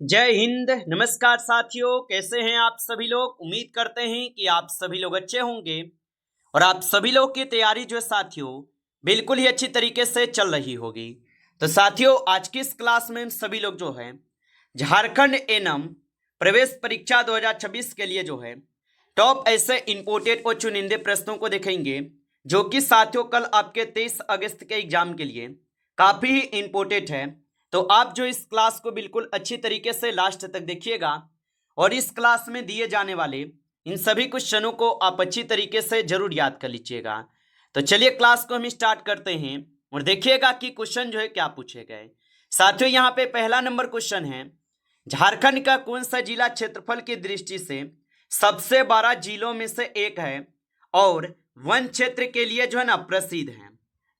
जय हिंद। नमस्कार साथियों, कैसे हैं आप सभी लोग। उम्मीद करते हैं कि आप सभी लोग अच्छे होंगे और आप सभी लोग की तैयारी जो है साथियों बिल्कुल ही अच्छी तरीके से चल रही होगी। तो साथियों, आज की इस क्लास में हम सभी लोग जो है झारखंड एनम प्रवेश परीक्षा 2026 के लिए जो है टॉप ऐसे इंपोर्टेड और चुनिंदे प्रश्नों को देखेंगे, जो कि साथियों कल आपके 23 अगस्त के एग्जाम के लिए काफी ही इंपोर्टेंट है। तो आप जो इस क्लास को बिल्कुल अच्छी तरीके से लास्ट तक देखिएगा और इस क्लास में दिए जाने वाले इन सभी क्वेश्चनों को आप अच्छी तरीके से जरूर याद कर लीजिएगा। तो चलिए क्लास को हम स्टार्ट करते हैं और देखिएगा कि क्वेश्चन जो है क्या पूछे गए। साथियों, यहाँ पे पहला नंबर क्वेश्चन है, झारखंड का कौन सा जिला क्षेत्रफल की दृष्टि से सबसे बड़ा जिलों में से एक है और वन क्षेत्र के लिए जो है ना प्रसिद्ध है।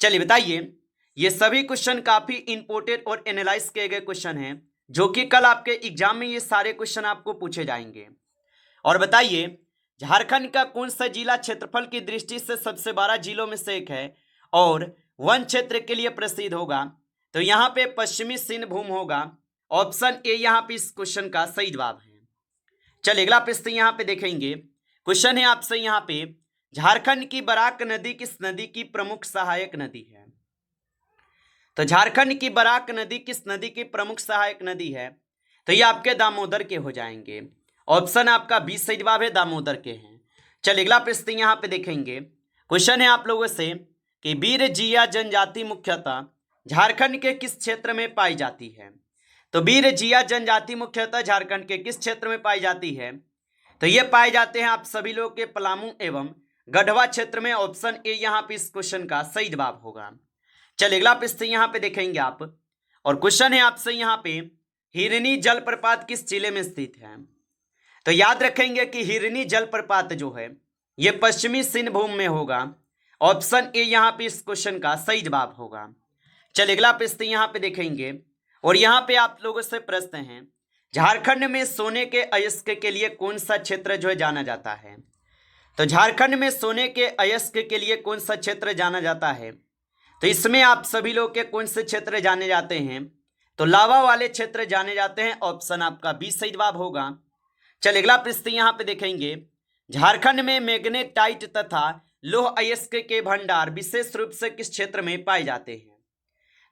चलिए बताइए। ये सभी क्वेश्चन काफी इंपोर्टेंट और एनालाइज किए गए क्वेश्चन हैं, जो कि कल आपके एग्जाम में ये सारे क्वेश्चन आपको पूछे जाएंगे। और बताइए, झारखंड का कौन सा जिला क्षेत्रफल की दृष्टि से सबसे बड़ा जिलों में से एक है और वन क्षेत्र के लिए प्रसिद्ध होगा। तो यहाँ पे पश्चिमी सिंहभूम होगा। ऑप्शन ए यहाँ पे इस क्वेश्चन का सही जवाब है। चलिए अगला प्रश्न यहाँ पे देखेंगे। क्वेश्चन है आपसे यहाँ पे, झारखंड की बराक नदी किस नदी की प्रमुख सहायक नदी है। तो झारखंड की बराक नदी किस नदी की प्रमुख सहायक नदी है। तो ये आपके दामोदर के हो जाएंगे। ऑप्शन आपका बी सही जवाब है, दामोदर के हैं। चलिए अगला प्रश्न यहाँ पे देखेंगे। क्वेश्चन है आप लोगों से कि वीर जिया जनजाति मुख्यतः झारखंड के किस क्षेत्र में पाई जाती है। तो वीर जिया जनजाति मुख्यतः झारखंड के किस क्षेत्र में पाई जाती है। तो ये पाए जाते हैं आप सभी लोग के पलामू एवं गढ़वा क्षेत्र में। ऑप्शन ए यहाँ पे इस क्वेश्चन का सही जवाब होगा। चलिए अगला प्रश्न यहाँ पे देखेंगे आप, और क्वेश्चन है आपसे यहाँ पे, हिरनी जलप्रपात किस जिले में स्थित है। तो याद रखेंगे कि हिरनी जलप्रपात जो है ये पश्चिमी सिंहभूम में होगा। ऑप्शन ए यहाँ पे इस क्वेश्चन का सही जवाब होगा। चलिए अगला प्रश्न यहाँ पे देखेंगे, और यहाँ पे आप लोगों से प्रश्न है, झारखंड में सोने के अयस्क के लिए कौन सा क्षेत्र जो है जाना जाता है। तो झारखंड में सोने के अयस्क के लिए कौन सा क्षेत्र जाना जाता है। तो इसमें आप सभी लोग के कौन से क्षेत्र जाने जाते हैं। तो लावा वाले क्षेत्र जाने जाते हैं। ऑप्शन आपका बी सही जवाब होगा। चलिए अगला प्रश्न यहाँ पे देखेंगे, झारखंड में मैग्नेटाइट तथा लौह अयस्क के भंडार विशेष रूप से किस क्षेत्र में पाए जाते हैं।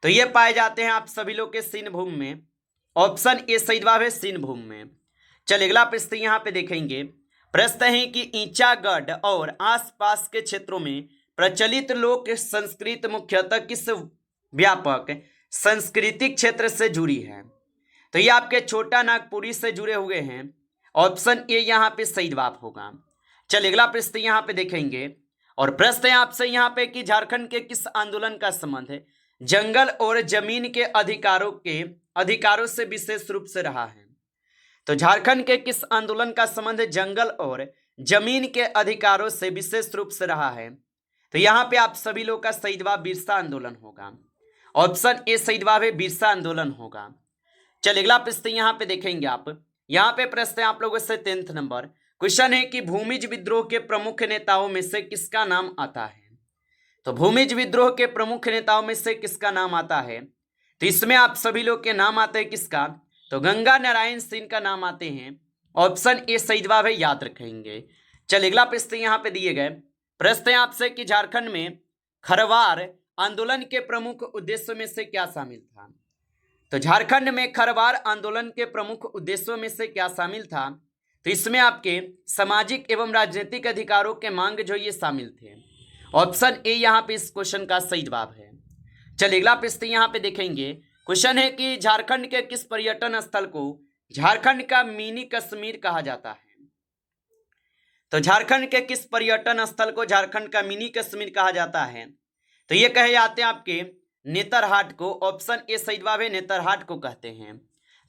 तो ये पाए जाते हैं आप सभी लोग के सिंहभूम में। ऑप्शन ए सही जवाब है, सिंहभूम में। चलिए अगला प्रश्न यहाँ पे देखेंगे। प्रश्न है कि ईंचागढ़ और आसपास के क्षेत्रों में प्रचलित लोक संस्कृत मुख्यतः किस व्यापक सांस्कृतिक क्षेत्र से जुड़ी है। तो ये आपके छोटा नागपुरी से जुड़े हुए हैं। ऑप्शन ए यहाँ पे सही जवाब होगा। चलिए अगला प्रश्न यहाँ पे देखेंगे, और प्रश्न है आपसे यहाँ पे कि झारखंड के किस आंदोलन का संबंध है जंगल और जमीन के अधिकारों से विशेष रूप से रहा है। तो झारखंड के किस आंदोलन का संबंध जंगल और जमीन के अधिकारों से विशेष रूप से रहा है। तो यहाँ पे आप सभी लोग का सही जवाब बिरसा आंदोलन होगा। ऑप्शन ए सही जवाब है, बिरसा आंदोलन होगा। चलिए अगला प्रश्न यहाँ पे देखेंगे आप। यहाँ पे प्रश्न है आप लोगों से 10th नंबर क्वेश्चन है कि भूमिज विद्रोह के प्रमुख नेताओं में से किसका नाम आता है। तो भूमिज विद्रोह के प्रमुख नेताओं में से किसका नाम आता है। तो इसमें आप सभी लोग के नाम आते हैं किसका। तो गंगा नारायण सिंह का नाम आते हैं। ऑप्शन ए सही जवाब है, याद रखेंगे। चलिए अगला प्रश्न यहाँ पे दिए गए। प्रश्न है आपसे कि झारखंड में खरवार आंदोलन के प्रमुख उद्देश्यों में से क्या शामिल था। तो झारखंड में खरवार आंदोलन के प्रमुख उद्देश्यों में से क्या शामिल था। तो इसमें आपके सामाजिक एवं राजनीतिक अधिकारों के मांग जो ये शामिल थे। ऑप्शन ए यहाँ पे इस क्वेश्चन का सही जवाब है। चलिए अगला प्रश्न यहाँ पे देखेंगे। क्वेश्चन है कि झारखंड के किस पर्यटन स्थल को झारखंड का मिनी कश्मीर कहा जाता है। तो झारखंड के किस पर्यटन स्थल को झारखंड का मिनी कश्मीर कहा जाता है। तो ये कहे जाते हैं आपके नेतरहाट को। ऑप्शन ए सही जवाब है, नेतरहाट को कहते हैं।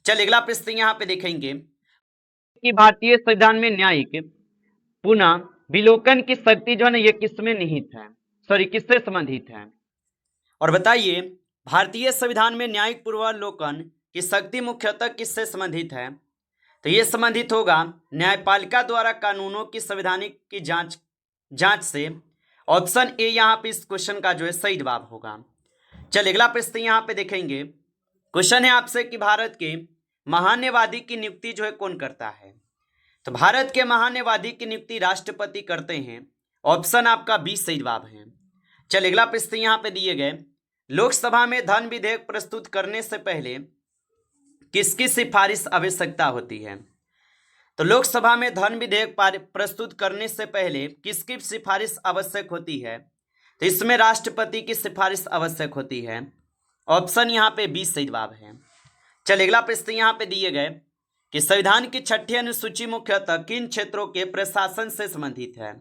चलिए अगला प्रश्न यहाँ पे देखेंगे कि भारतीय संविधान में न्यायिक पुनः विलोकन की शक्ति जो है ना ये किसमें निहित है, सॉरी किससे संबंधित है। और बताइए, भारतीय संविधान में न्यायिक पूर्वावलोकन की शक्ति मुख्यतः किससे संबंधित है। तो ये संबंधित होगा न्यायपालिका द्वारा कानूनों की संवैधानिक की जांच से। ऑप्शन ए यहाँ पे इस क्वेश्चन का जो है सही जवाब होगा। चलिए अगला प्रश्न यहाँ पे देखेंगे। क्वेश्चन है आपसे कि भारत के महान्यवादी की नियुक्ति जो है कौन करता है? तो भारत के महान्यवादी की नियुक्ति राष्ट्रपति करते हैं। ऑप्शन आपका बी सही जवाब है। चलिए अगला प्रश्न यहाँ पे दिए गए, लोकसभा में धन विधेयक प्रस्तुत करने से पहले किसकी सिफारिश आवश्यकता होती है? तो लोकसभा में धन विधेयक प्रस्तुत करने से पहले किसकी सिफारिश आवश्यक होती है? तो इसमें राष्ट्रपति की सिफारिश आवश्यक होती है। ऑप्शन यहाँ पे बी सही जवाब है। चलिए अगला प्रश्न यहाँ पे दिए गए कि संविधान की 6ठी अनुसूची मुख्यतः किन क्षेत्रों के प्रशासन से संबंधित है?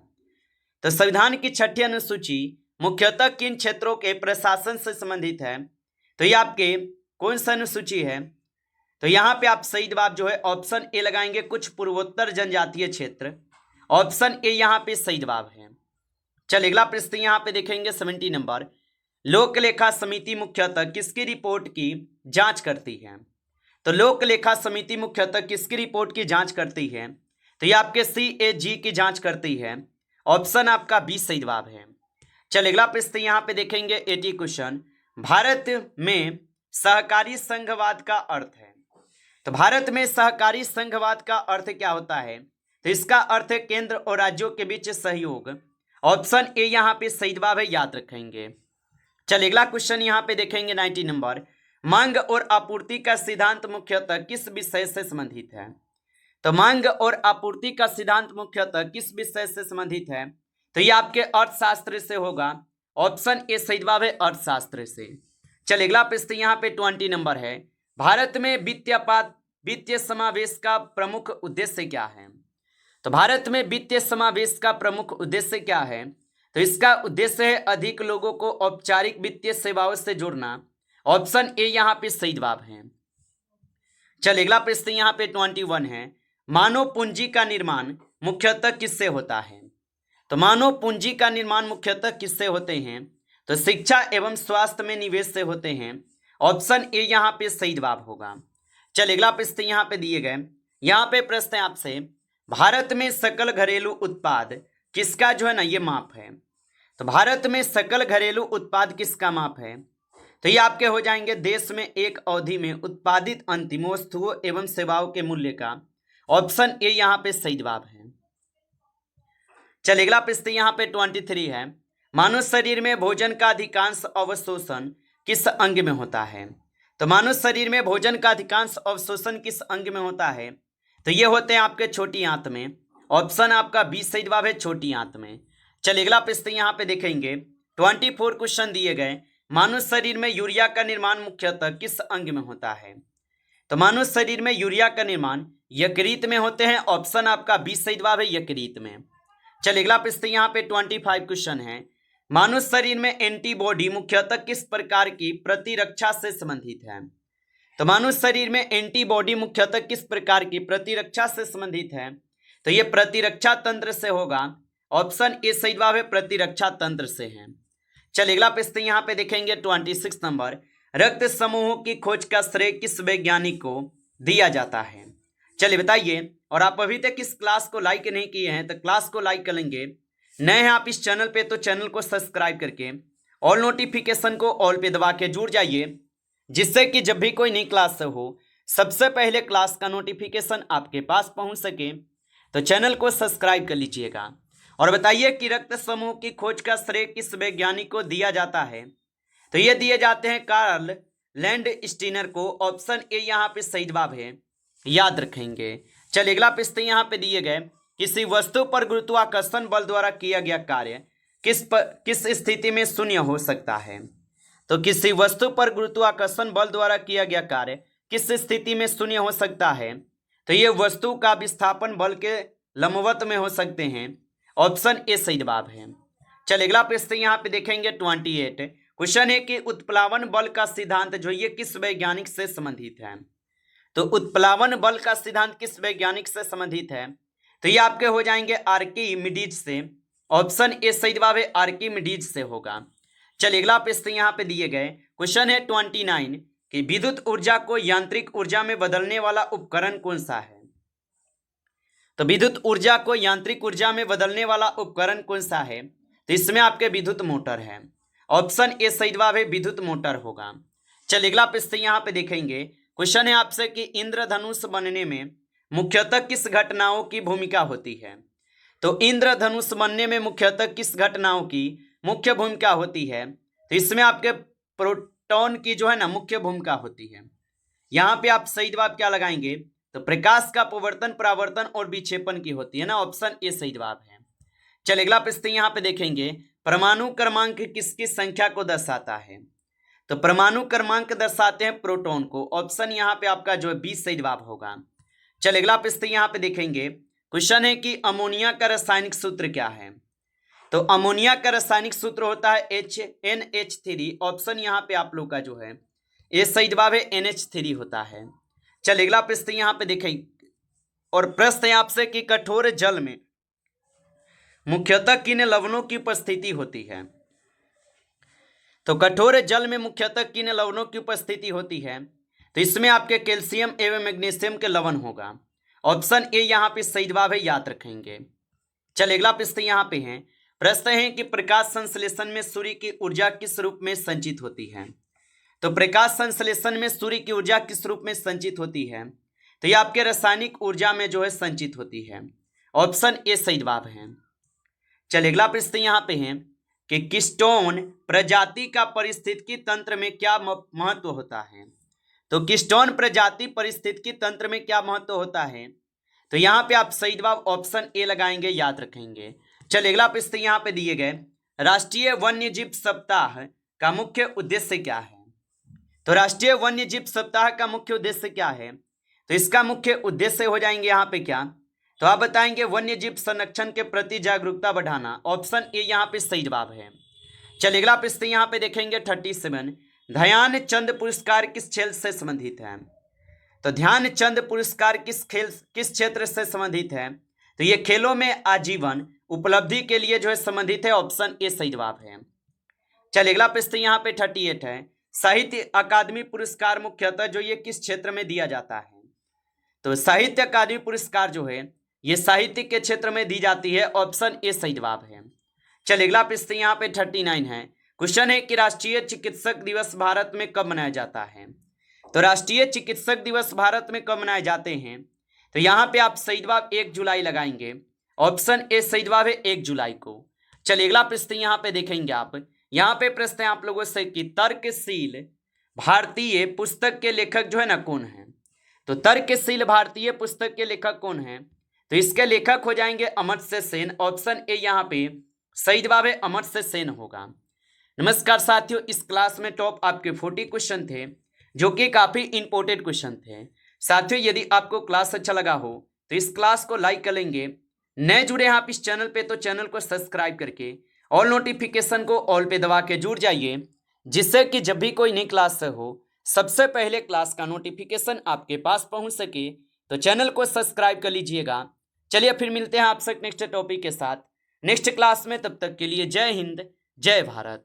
तो संविधान की 6ठी अनुसूची मुख्यतः किन क्षेत्रों के प्रशासन से संबंधित है? तो ये आपके कौन सा अनुसूची है? तो यहाँ पे आप सही जवाब जो है ऑप्शन ए लगाएंगे, कुछ पूर्वोत्तर जनजातीय क्षेत्र। ऑप्शन ए यहाँ पे सही जवाब है। चलिए अगला प्रश्न यहाँ पे देखेंगे 70 नंबर, लोक लेखा समिति मुख्यतः किसकी रिपोर्ट की जांच करती है? तो लोक लेखा समिति मुख्यतः किसकी रिपोर्ट की जांच करती है? तो ये आपके CAG की जांच करती है। ऑप्शन आपका बी सही जवाब है। चलिए अगला प्रश्न यहाँ पे देखेंगे 80 क्वेश्चन, भारत में सहकारी संघवाद का अर्थ है? तो भारत में सहकारी संघवाद का अर्थ क्या होता है? तो इसका अर्थ है केंद्र और राज्यों के बीच सहयोग। ऑप्शन ए यहाँ पे सही जवाब है, याद रखेंगे। चलिए अगला क्वेश्चन यहाँ पे देखेंगे 90 नंबर, मांग और आपूर्ति का सिद्धांत मुख्यतः किस विषय से संबंधित है? तो मांग और आपूर्ति का सिद्धांत मुख्यतः किस विषय से संबंधित है? तो ये आपके अर्थशास्त्र से होगा। ऑप्शन ए सही जवाब है, अर्थशास्त्र से। चलिए अगला प्रश्न यहाँ पे 20 नंबर है, भारत में वित्तीय समावेश का प्रमुख उद्देश्य क्या है? तो भारत में वित्तीय समावेश का प्रमुख उद्देश्य क्या है? तो इसका उद्देश्य है अधिक लोगों को औपचारिक वित्तीय सेवाओं से जोड़ना। ऑप्शन ए यहाँ पे सही जवाब है। चलिए अगला प्रश्न यहाँ पे 21 है, मानव पूंजी का निर्माण मुख्यतः किससे होता है? तो मानव पूंजी का निर्माण मुख्यतः किससे होते हैं? तो शिक्षा एवं स्वास्थ्य में निवेश से होते हैं। ऑप्शन ए यहाँ पे सही जवाब होगा। चलिए अगला प्रश्न यहाँ पे दिए गए, यहाँ पे प्रश्न है आपसे, भारत में सकल घरेलू उत्पाद किसका जो है ना ये माप है? तो भारत में सकल घरेलू उत्पाद किसका माप है? तो ये आपके हो जाएंगे देश में एक अवधि में उत्पादित अंतिम वस्तुओं एवं सेवाओं के मूल्य का। ऑप्शन ए यहाँ पे सही जवाब है। चलिए अगला प्रश्न यहाँ पे 23 है, मानव शरीर में भोजन का अधिकांश अवशोषण किस अंग में होता है? तो मानव शरीर में भोजन का अधिकांश अवशोषण किस अंग में होता है? तो ये होते हैं आपके छोटी आंत में। ऑप्शन आपका बी सही जवाब है, छोटी आंत में। चलिए अगला प्रश्न यहाँ पे देखेंगे 24 क्वेश्चन दिए गए, मानव शरीर में यूरिया का निर्माण मुख्यतः किस अंग में होता है? तो मानव शरीर में यूरिया का निर्माण यकृत में होते हैं। ऑप्शन आपका बी सही जवाब है, यकृत में। चलिए अगला प्रश्न यहाँ पे 25 क्वेश्चन है, मानव शरीर में एंटीबॉडी मुख्यतः किस प्रकार की प्रतिरक्षा से संबंधित है? तो मानव शरीर में एंटीबॉडी मुख्यतः किस प्रकार की प्रतिरक्षा से संबंधित है? तो ये प्रतिरक्षा तंत्र से होगा। ऑप्शन ए सही जवाब है, प्रतिरक्षा तंत्र से है। चलिए अगला प्रश्न यहाँ पे देखेंगे 26 नंबर, रक्त समूहों की खोज का श्रेय किस वैज्ञानिक को दिया जाता है? चलिए बताइए। और आप अभी तक इस क्लास को लाइक नहीं किए हैं तो क्लास को लाइक कर लेंगे। नए हैं आप इस चैनल पे तो चैनल को सब्सक्राइब करके ऑल नोटिफिकेशन को ऑल पे दबा के जुड़ जाइए, जिससे कि जब भी कोई नई क्लास हो सबसे पहले क्लास का नोटिफिकेशन आपके पास पहुंच सके। तो चैनल को सब्सक्राइब कर लीजिएगा और बताइए कि रक्त समूह की खोज का श्रेय किस वैज्ञानिक को दिया जाता है? तो ये दिए जाते हैं कार्ल लैंडस्टीनर को। ऑप्शन ए यहाँ पे सही जवाब है, याद रखेंगे। चलिए अगला प्रश्न यहाँ पे दिए गए, किसी वस्तु पर गुरुत्वाकर्षण बल द्वारा किया गया कार्य किस स्थिति में शून्य हो सकता है? तो किसी वस्तु पर गुरुत्वाकर्षण बल द्वारा किया गया कार्य किस स्थिति में शून्य हो सकता है? तो ये वस्तु का विस्थापन बल के लंबवत में हो सकते हैं। ऑप्शन ए सही जवाब है। चलिए अगला प्रश्न यहाँ पे देखेंगे 28 क्वेश्चन है कि उत्प्लावन बल का सिद्धांत जो ये किस वैज्ञानिक से संबंधित है? तो उत्प्लावन बल का सिद्धांत किस वैज्ञानिक से संबंधित है? तो ये आपके हो जाएंगे आर्किमिडीज से। ऑप्शन ए सही जवाब है, आर्किमिडीज से होगा। चलिए अगला प्रश्न यहाँ पे दिए गए क्वेश्चन है 29 कि विद्युत ऊर्जा को यांत्रिक ऊर्जा में बदलने वाला उपकरण कौन सा है? तो विद्युत ऊर्जा को यांत्रिक ऊर्जा में बदलने वाला उपकरण कौन सा है? तो इसमें आपके विद्युत मोटर है। ऑप्शन ए सही जवाब है, विद्युत मोटर होगा। चलिए अगला प्रश्न यहाँ पे देखेंगे क्वेश्चन है आपसे कि इंद्रधनुष बनने में मुख्यतः किस घटनाओं की भूमिका होती है। तो इंद्रधनुष बनने में मुख्यतः किस घटनाओं की मुख्य भूमिका होती है। तो इसमें आपके प्रोटॉन की जो है ना मुख्य भूमिका होती है। यहाँ पे आप सही जवाब क्या लगाएंगे, तो प्रकाश का अपवर्तन, परावर्तन और विक्षेपण की होती है ना, ऑप्शन ए सही जवाब है। चलिए अगला प्रश्न यहाँ पे देखेंगे, परमाणु क्रमांक किसकी संख्या को दर्शाता है। तो परमाणु क्रमांक दर्शाते हैं प्रोटॉन को, ऑप्शन यहाँ पे आपका जो है 20 सही जवाब होगा। चलिए अगला प्रश्न यहाँ पे देखेंगे, क्वेश्चन है कि अमोनिया का रासायनिक सूत्र क्या है। तो अमोनिया का रासायनिक सूत्र होता है NH3, ऑप्शन यहाँ पे आप लोग का जो है ये सही जवाब है NH3 होता है। चलिए अगला प्रश्न यहाँ पे देखें, और प्रश्न है आपसे कि कठोर जल में मुख्यतः किन लवणों की उपस्थिति होती है। तो कठोर जल में मुख्यतः किन लवणों की उपस्थिति होती है। तो इसमें आपके कैल्शियम एवं मैग्नीशियम के लवण होगा, ऑप्शन ए यहाँ पे सही जवाब है, याद रखेंगे। चलिए अगला प्रश्न यहाँ पे है, प्रश्न है कि प्रकाश संश्लेषण में सूर्य की ऊर्जा किस रूप में संचित होती है। तो प्रकाश संश्लेषण में सूर्य की ऊर्जा किस रूप में संचित होती है। तो ये आपके रासायनिक ऊर्जा में जो है संचित होती है, ऑप्शन ए सही जवाब है। चलिए अगला प्रश्न यहाँ पे है कि कीस्टोन प्रजाति का पारिस्थितिकी तंत्र में क्या महत्व होता है। तो कीस्टोन प्रजाति पारिस्थितिकी तंत्र में क्या महत्व होता है। तो यहाँ पे आप सही जवाब ऑप्शन ए लगाएंगे, याद रखेंगे। चलिए अगला प्रश्न यहाँ पे दिए गए, राष्ट्रीय वन्यजीव सप्ताह का मुख्य उद्देश्य क्या है। तो राष्ट्रीय वन्यजीव सप्ताह का मुख्य उद्देश्य क्या है। तो इसका मुख्य उद्देश्य हो जाएंगे यहाँ पे क्या, तो आप बताएंगे वन्यजीव संरक्षण के प्रति जागरूकता बढ़ाना, ऑप्शन ए यहाँ पे सही जवाब है। चलिए अगला प्रश्न यहाँ पे देखेंगे 37, ध्यानचंद पुरस्कार किस खेल से संबंधित है। तो ध्यानचंद पुरस्कार किस क्षेत्र से संबंधित है। तो ये खेलों में आजीवन उपलब्धि के लिए जो है संबंधित है, ऑप्शन ए सही जवाब है। चलिए अगला प्रश्न यहाँ पे 38 है, साहित्य अकादमी पुरस्कार मुख्यतः जो ये किस क्षेत्र में दिया जाता है। तो साहित्य अकादमी पुरस्कार जो है ये साहित्य के क्षेत्र में दी जाती है, ऑप्शन ए सही जवाब है। चलिए अगला प्रश्न यहाँ पे 39 है, क्वेश्चन है कि राष्ट्रीय चिकित्सक दिवस भारत में कब मनाया जाता है। तो राष्ट्रीय चिकित्सक दिवस भारत में कब मनाए जाते हैं। तो यहाँ पे आप सही जवाब 1 जुलाई लगाएंगे, ऑप्शन ए सही जवाब है 1 जुलाई को। चलिए अगला प्रश्न यहाँ पे देखेंगे आप, यहाँ पे प्रश्न है आप लोगों से कि तर्कशील भारतीय पुस्तक के लेखक जो है ना कौन है। तो तर्कशील भारतीय पुस्तक के लेखक कौन है। तो इसके लेखक हो जाएंगे अमर्त्य सेन, ऑप्शन ए यहाँ पे सही जवाब है अमर्त्य सेन होगा। नमस्कार साथियों, इस क्लास में टॉप आपके 40 क्वेश्चन थे जो कि काफी इंपॉर्टेंट क्वेश्चन थे। साथियों यदि आपको क्लास अच्छा लगा हो तो इस क्लास को लाइक कर लेंगे। नए जुड़े हैं आप इस चैनल पे तो चैनल को सब्सक्राइब करके ऑल नोटिफिकेशन को ऑल पे दबा के जुड़ जाइए, जिससे कि जब भी कोई नई क्लास हो सबसे पहले क्लास का नोटिफिकेशन आपके पास पहुंच सके। तो चैनल को सब्सक्राइब कर लीजिएगा। चलिए फिर मिलते हैं आपसे नेक्स्ट टॉपिक के साथ नेक्स्ट क्लास में, तब तक के लिए जय हिंद जय भारत।